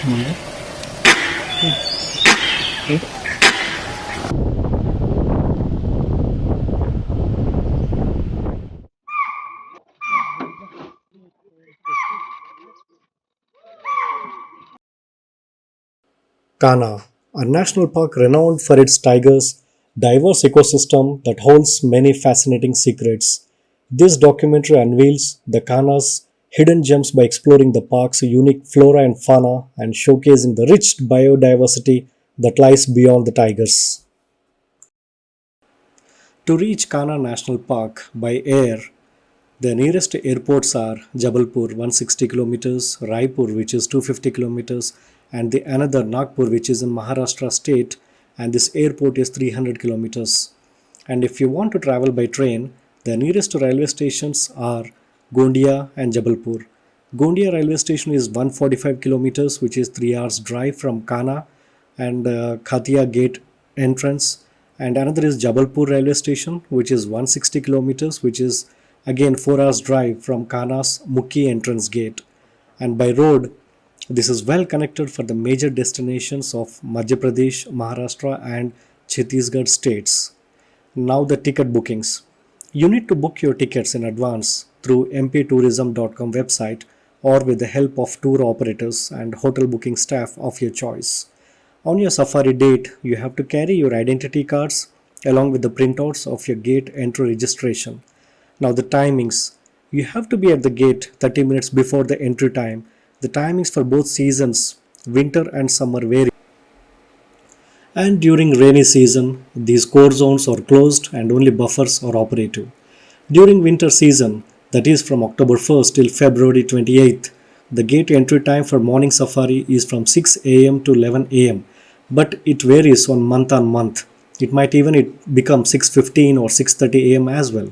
Kanha, a national park renowned for its tigers, diverse ecosystem that holds many fascinating secrets. This documentary unveils the Kanha's hidden gems by exploring the park's unique flora and fauna and showcasing the rich biodiversity that lies beyond the tigers. To reach Kanha National Park by air, the nearest airports are Jabalpur 160 kilometers, Raipur which is 250 kilometers, and the another Nagpur which is in Maharashtra state, and this airport is 300 kilometers. And if you want to travel by train, the nearest railway stations are Gondia and Jabalpur. Gondia railway station is 145 kilometers which is 3 hours drive from Kanha and Khatia gate entrance, and another is Jabalpur railway station which is 160 kilometers which is again 4 hours drive from Kanha's Mukhi entrance gate. And by road, this is well connected for the major destinations of Madhya Pradesh, Maharashtra and Chhattisgarh states. Now the ticket bookings. You need to book your tickets in advance through mptourism.com website or with the help of tour operators and hotel booking staff of your choice. On your safari date, you have to carry your identity cards along with the printouts of your gate entry registration. Now the timings. You have to be at the gate 30 minutes before the entry time. The timings for both seasons, winter and summer, vary. And during rainy season, these core zones are closed and only buffers are operative. During winter season, that is from October 1st till February 28th, the gate entry time for morning safari is from 6 am to 11 am, but it varies on month. It might even become 6:15 or 6:30 am as well.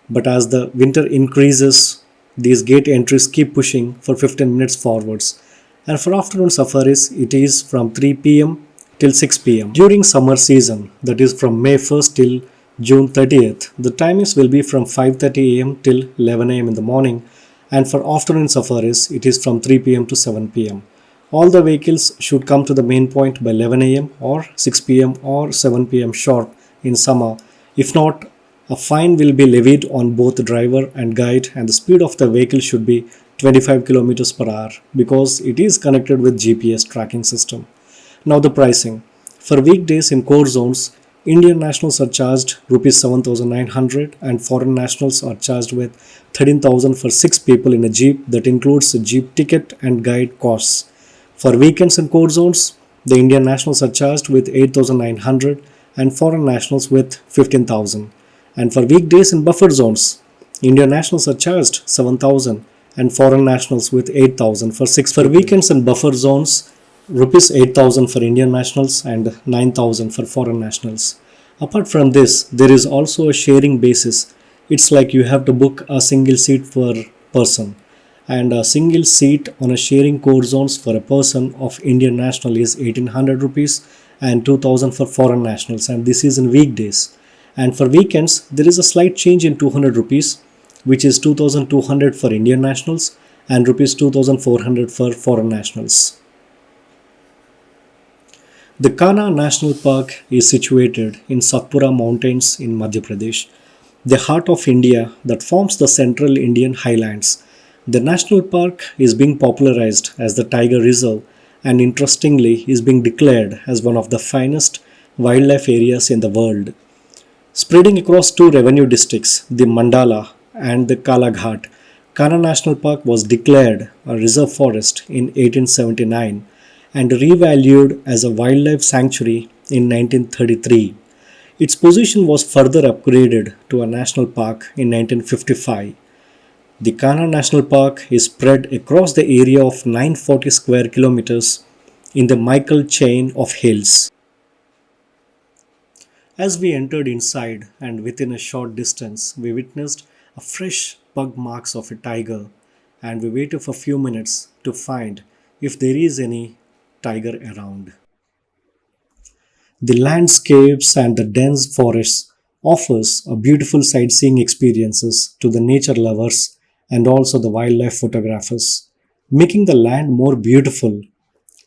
But as the winter increases, these gate entries keep pushing for 15 minutes forwards. And for afternoon safaris, it is from 3 pm till 6 pm. During summer season, that is from May 1st till June 30th, the timings will be from 5:30 am till 11 am in the morning. And for afternoon safaris, it is from 3 pm to 7 pm. All the vehicles should come to the main point by 11 am or 6 pm or 7 pm sharp in summer. If not, a fine will be levied on both the driver and guide, and the speed of the vehicle should be 25 kilometers per hour because it is connected with GPS tracking system. Now the pricing. For weekdays in core zones, Indian nationals are charged rupees 7,900 and foreign nationals are charged with 13,000 for 6 people in a jeep that includes a jeep ticket and guide costs. For weekends in core zones, the Indian nationals are charged with 8,900 and foreign nationals with 15,000. And for weekdays in buffer zones, Indian nationals are charged 7,000 and foreign nationals with 8,000 for 6. For weekends in buffer zones, rupees 8,000 for Indian nationals and 9,000 for foreign nationals. Apart from this, there is also a sharing basis. It's like you have to book a single seat per person, and a single seat on a sharing core zones for a person of Indian national is 1800 rupees and 2000 for foreign nationals, and this is in weekdays. And for weekends, there is a slight change in 200 rupees, which is 2200 for Indian nationals and rupees 2400 for foreign nationals. The Kanha National Park is situated in Satpura mountains in Madhya Pradesh, the heart of India that forms the central Indian highlands. The national park is being popularized as the tiger reserve and interestingly is being declared as one of the finest wildlife areas in the world. Spreading across two revenue districts, the Mandala and the Kalaghat, Kanha National Park was declared a reserve forest in 1879 and revalued as a wildlife sanctuary in 1933. Its position was further upgraded to a national park in 1955. The Kanha National Park is spread across the area of 940 square kilometers in the Michael chain of hills. As we entered inside and within a short distance, we witnessed a fresh pug marks of a tiger, and we waited for a few minutes to find if there is any tiger around. The landscapes and the dense forests offers a beautiful sightseeing experiences to the nature lovers and also the wildlife photographers, making the land more beautiful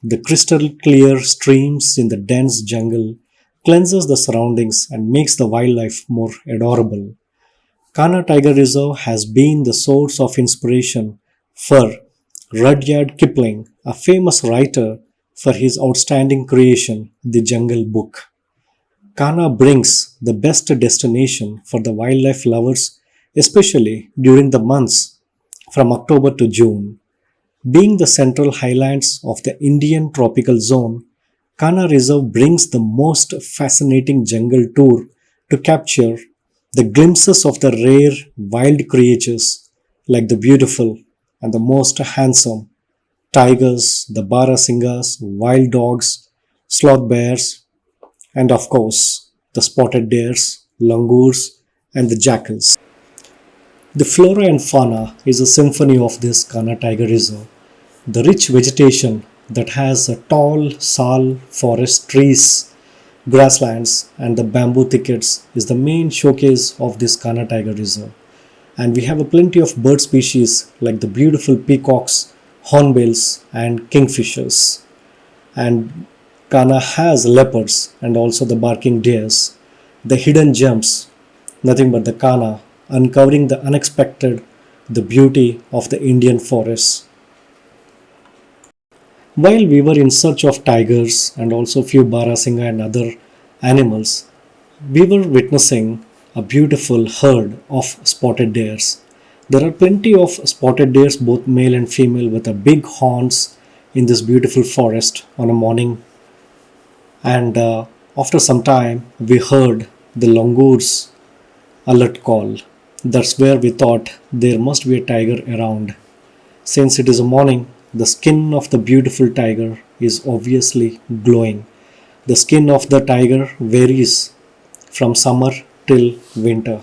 The crystal clear streams in the dense jungle cleanses the surroundings and makes the wildlife more adorable. Kanha Tiger Reserve has been the source of inspiration for Rudyard Kipling, a famous writer, for his outstanding creation, The Jungle Book. Kanha brings the best destination for the wildlife lovers, especially during the months from October to June. Being the central highlands of the Indian tropical zone, Kanha Reserve brings the most fascinating jungle tour to capture the glimpses of the rare wild creatures like the beautiful and the most handsome tigers, the barasingas, wild dogs, sloth bears, and of course the spotted deers, langurs, and the jackals. The flora and fauna is a symphony of this Kanha Tiger Reserve. The rich vegetation that has a tall sal forest trees, grasslands, and the bamboo thickets is the main showcase of this Kanha Tiger Reserve. And we have a plenty of bird species like the beautiful peacocks, hornbills, and kingfishers. And Kanha has leopards and also the barking deers. The hidden gems, nothing but the Kanha, uncovering the unexpected, the beauty of the Indian forests. While we were in search of tigers and also few barasinga and other animals, we were witnessing a beautiful herd of spotted deers. There are plenty of spotted deers, both male and female, with a big horns in this beautiful forest on a morning. And after some time, we heard the langurs alert call. That's where we thought there must be a tiger around. Since it is a morning, the skin of the beautiful tiger is obviously glowing. The skin of the tiger varies from summer till winter.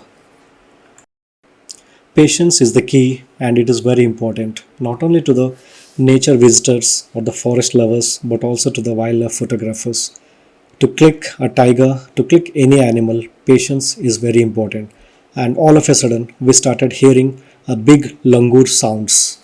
Patience is the key, and it is very important not only to the nature visitors or the forest lovers but also to the wildlife photographers. To click a tiger, to click any animal, patience is very important. And all of a sudden, we started hearing a big langur sounds.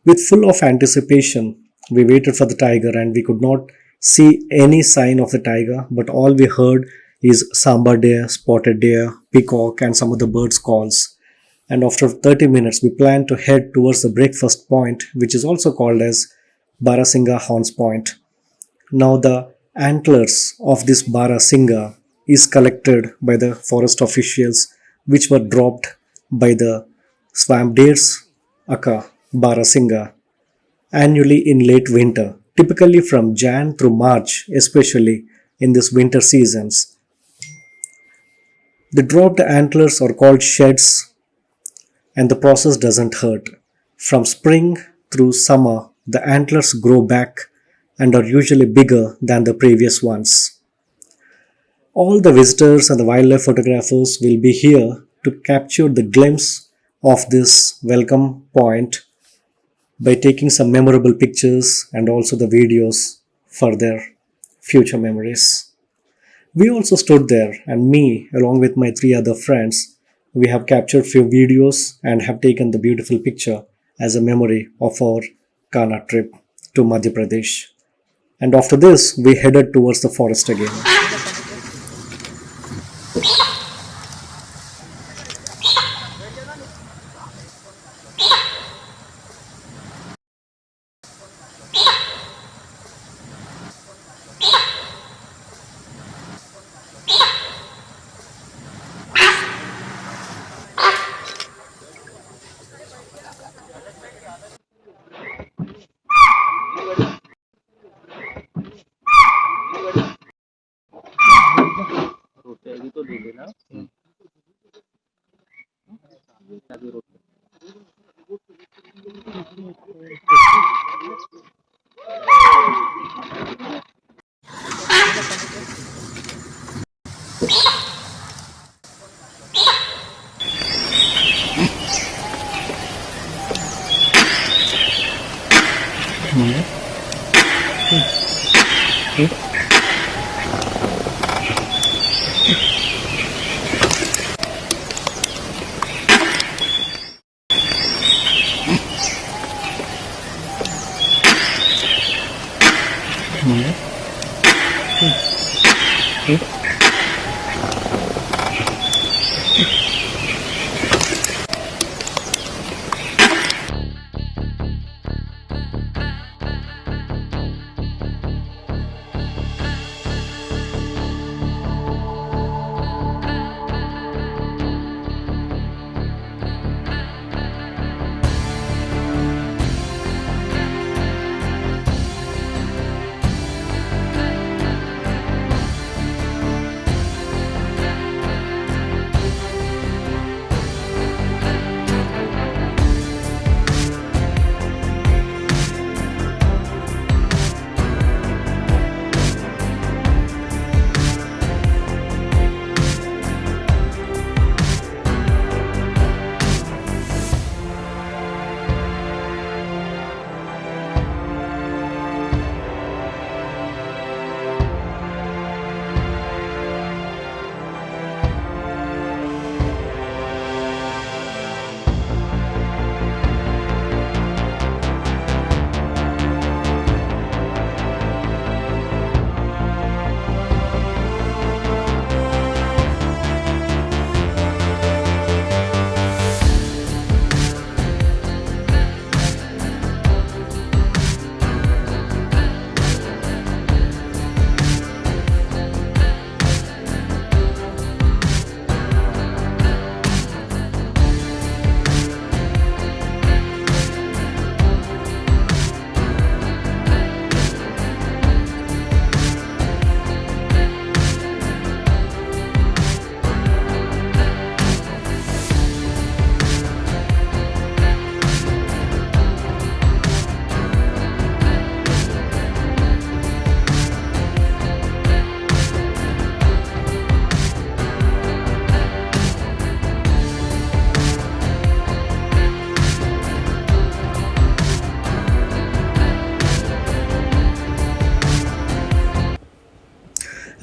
With full of anticipation, we waited for the tiger and we could not see any sign of the tiger, but all we heard is samba deer, spotted deer, peacock, and some of the birds' calls. And after 30 minutes, we planned to head towards the breakfast point, which is also called as Barasinga Horns Point. Now, the antlers of this Barasinga is collected by the forest officials, which were dropped by the swamp deers, aka Barasinga, annually in late winter, typically from Jan through March, especially in this winter seasons. The dropped antlers are called sheds, and the process doesn't hurt. From spring through summer, the antlers grow back and are usually bigger than the previous ones. All the visitors and the wildlife photographers will be here to capture the glimpse of this welcome point by taking some memorable pictures and also the videos for their future memories. We also stood there, and me, along with my three other friends, we have captured few videos and have taken the beautiful picture as a memory of our Kanha trip to Madhya Pradesh. And after this, we headed towards the forest again.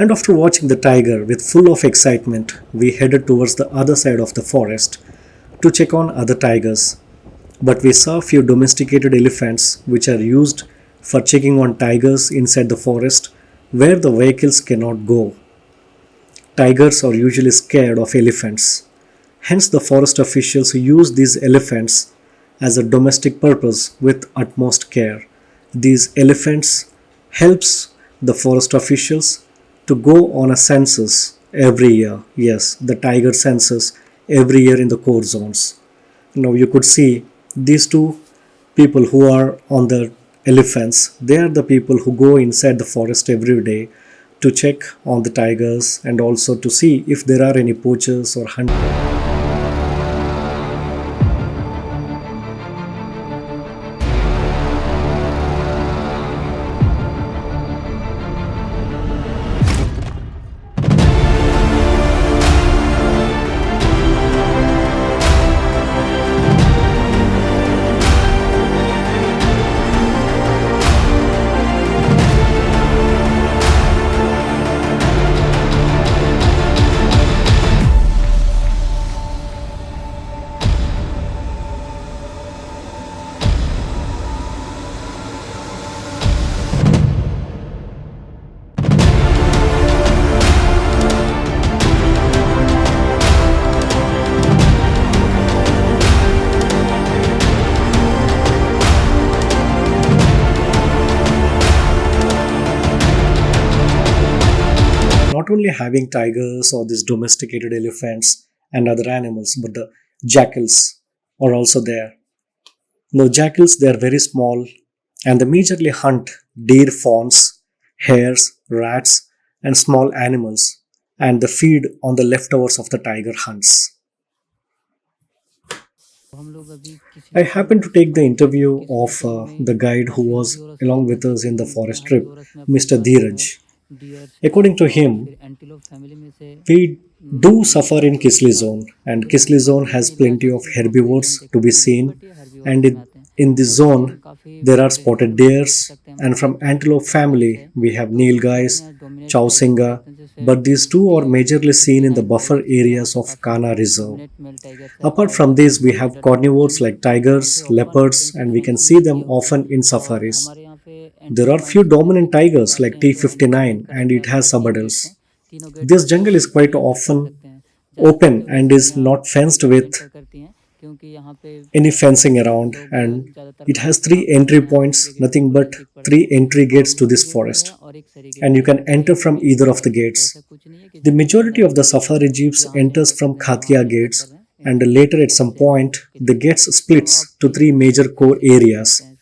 And after watching the tiger with full of excitement, we headed towards the other side of the forest to check on other tigers. But we saw a few domesticated elephants which are used for checking on tigers inside the forest where the vehicles cannot go. Tigers are usually scared of elephants. Hence, the forest officials use these elephants as a domestic purpose with utmost care. These elephants helps the forest officials to go on a census every year. Yes, the tiger census every year in the core zones. Now you could see these two people who are on the elephants. They are the people who go inside the forest every day to check on the tigers and also to see if there are any poachers or hunters. Not only having tigers or these domesticated elephants and other animals, but the jackals are also there. Now, jackals they are very small and they majorly hunt deer fawns, hares, rats, and small animals. and the feed on the leftovers of the tiger hunts. हम लोग अभी किसी I jungle happened में to take the interview किसी of जंगल में the guide who काफ़ी was herbivores along with animals us देखने in को the मिलते हैं। forest trip, हर्बीवोरस में अपने Mr. पास जो है Dheeraj. डियर से According to और him, फिर एंटीलोप फैमिली में से we do suffer in maximum Kisli होगा। zone, तो and फिर Kisli उनको zone भी has nilgai plenty of जैसे ऑक्सीजन herbivores to देखने be को मिलेगी, seen, बट ये and हर्बीवोरस में it, आते हैं। in this और भी zone काफ़ी there बड़े are बड़े spotted एनिमल्स देख deers, सकते हैं हम and लोग from जो antelope जंगल family से we have तो कुछ nilgais, अपने यहाँ डोमिनेट टाइगर्स भी chausinga, रहते हैं, जैसे but these two are majorly seen in the 59 buffer tigers है यहाँ areas पे, of काफ़ी Kanha Reserve. Dominate male tigers है Apart और from these, we काफ़ी have adult carnivores female like है। यहाँ पे tigers, open leopards, open and we can sanctuary see भी them किया हुआ है। often in और safaris. हमारे यहाँ पे There entry are few points भी है, dominant जो लोग tigers आते like हैं जो एंट्री T59 पॉइंट का and रहता है, it हमारे has यहाँ 3 गेट्स subadults. हैं। तीनों गेट This से jungle is public quite freely enter कर often सकते हैं। ज़्यादातर open जो and लेडीज़ is यहाँ not fenced freely with enter करती हैं, क्योंकि यहाँ पे any fencing around, लोग and ज़्यादातर it has खाना three खाते entry हैं points, क्योंकि nothing बिल्कुल but नज़दीक पड़ता three है। entry gates to मुख्य this गेट भी है forest, और एक सरी गेट and you भी है, can तो enter ये from main either gate of है। the तो gates. ऐसा कुछ नहीं है कि The जो लोग majority of the अनएडुकेटेड हैं safari वो jeeps यहाँ से enters एंटर from करते हैं और वहाँ Khatia से एंटर कर gates, रहे हैं and इंडियन later at तरीके some से point के the लिए। gates तो आप splits to freely three enter major core करके जा सकते areas. हैं इसमें।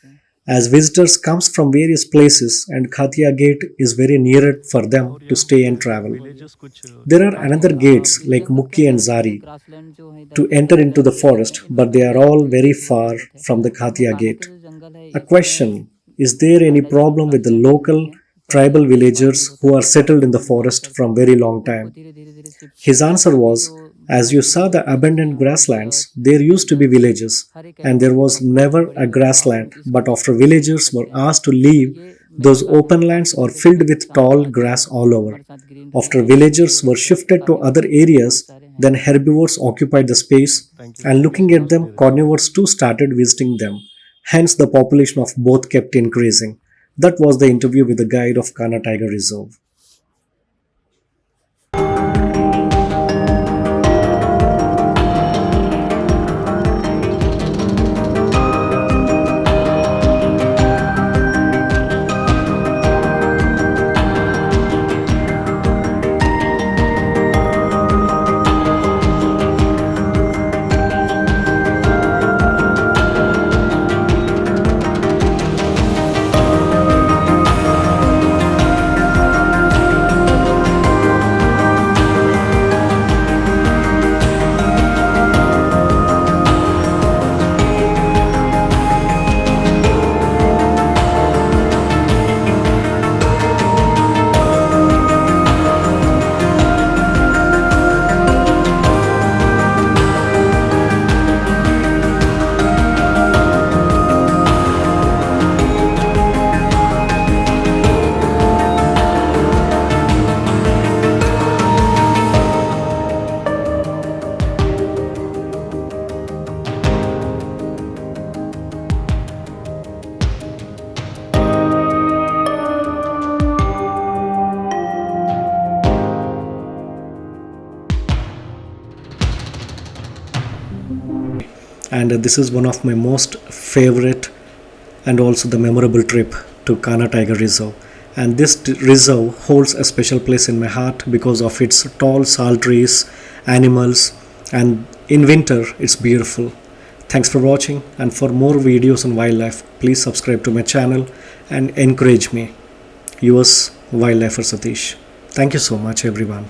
As visitors comes from various places and Khatia gate is very near for them और to यहाँ stay पे and travel. विलेजेस कुछ There are क्या another क्या gates इस like जंगल के Mukki and अंदर जैसे Zari ग्रासलैंड जो है इधर to पे enter into वेटलैंड्स the भी रहते हैं, forest, इनमें but they are wetland all की very बहुत far ज़रूरत है। from the और जो Khatia कान्हा के gate. जो जंगल है A इसमें question: is there any management problem with the grassland भी नहीं local है, पर tribal यहाँ पे फार्मिंग villagers होता who है, are तो settled in the हम लोग forest करते from हैं। very long उनको time? धीरे धीरे धीरे शिफ्ट His किया है। answer अभी was, जो as you बहुत ही saw the स्पेशल है abandoned यहाँ पे grasslands, birds, there used to be tigers, villages, हर एक and there एनिमल्स was की बड़ी never बड़ी a है, तो आप grassland, इसको but भी after विजिट कर villagers were सकते हैं। asked to तो leave, ये मेरे those साथ open में lands काफ़ी are स्पेशल filled है कि with सामने tall आज grass all over. हमारे साथ ग्रीनरी After है, villagers were हर्बीवोरस है, shifted to काफ़ी other एनिमल्स बहुत areas, सारे हैं then यहाँ पे। herbivores occupied the space, and thank you looking so at much them, Neeraj. carnivores too started visiting them. Hence, the population of both kept increasing. That was the interview with the guide of Kanha Tiger Reserve. And this is one of my most favorite and also the memorable trip to Kanha Tiger Reserve. And this reserve holds a special place in my heart because of its tall sal trees, animals, and in winter it's beautiful. Thanks for watching, and for more videos on wildlife, please subscribe to my channel and encourage me. Yours, Wildlifer Satish. Thank you so much, everyone.